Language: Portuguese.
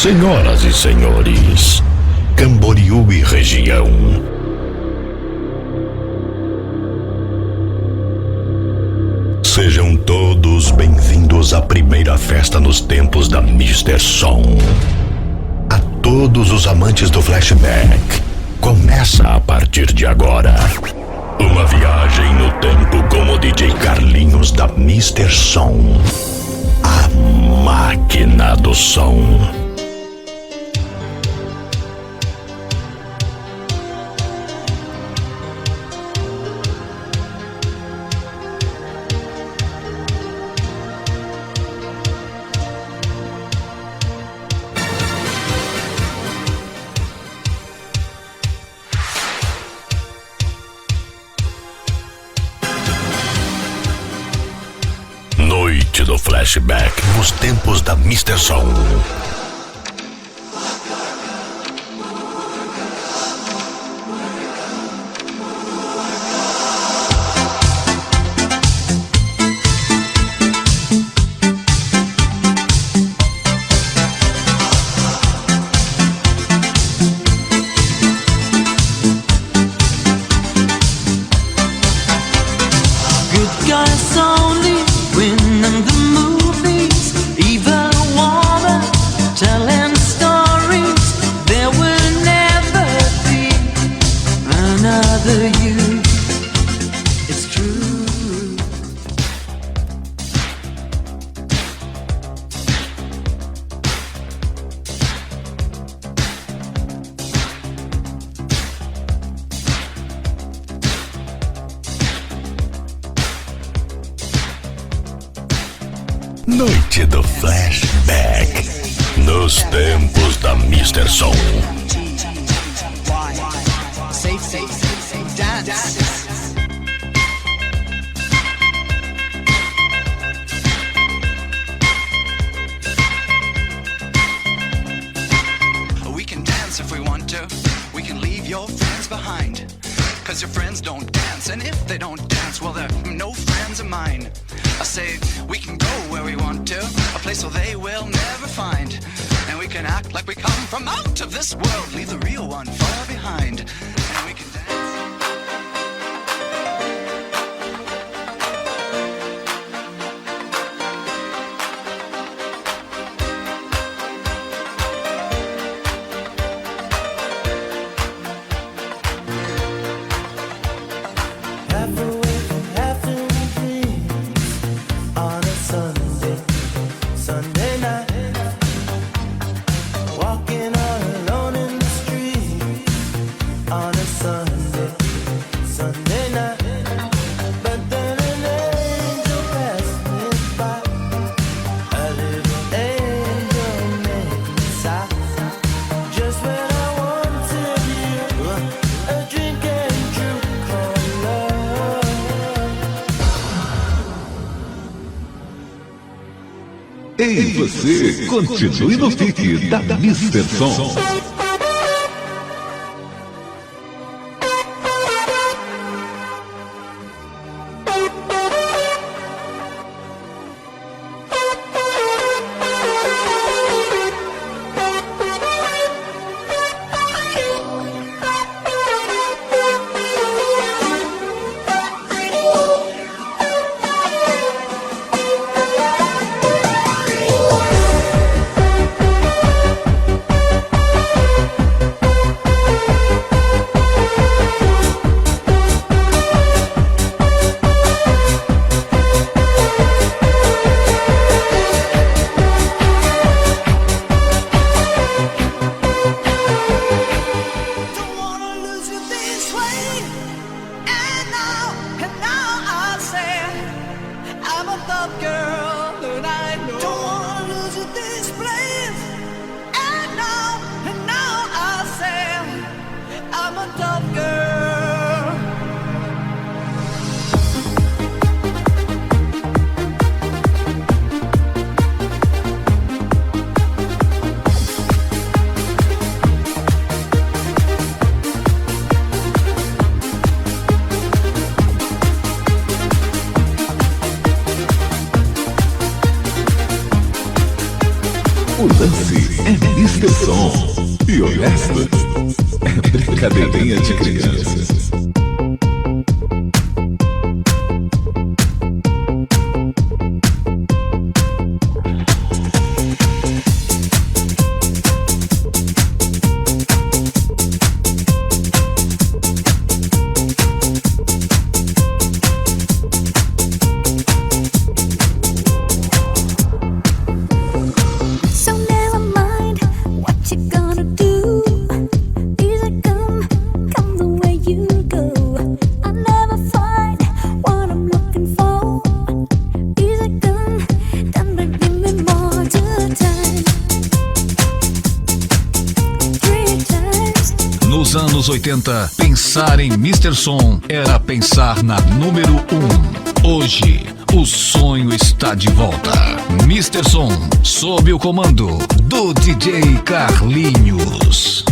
Senhoras e senhores, Camboriú e região. Sejam todos bem-vindos à primeira festa nos tempos da Mr. Som. A todos os amantes do flashback, começa a partir de agora uma viagem no tempo com o DJ Carlinhos da Mr. Som, a máquina do som. Noite do flashback nos tempos da Mr. Som. Good guys only winning the movies, evil woman telling stories. There will never be another you. It's true. Noite do flashback nos tempos da Mr. Som. Safe, dance. We can dance if we want to. We can leave your friends behind. Cause your friends don't dance. And if they don't dance, well, they're no friends of mine. I say we can go where we want to, a place where they will never find. And we can act like we come from out of this world, leave the real one far behind. And we can dance. Sunday night, walking all alone in the street on a Sunday night. But then an angel passed me by, a little angel made me sigh. Just when I wanted you, a dream came true called love. Ei, você, continue no pique da Mr. Som. O lance é Mr. Som. E o resto é brincadeirinha de criança. Nos anos 80, pensar em Mr. Som era pensar na número 1. Hoje, o sonho está de volta. Mr. Som, sob o comando do DJ Carlinhos.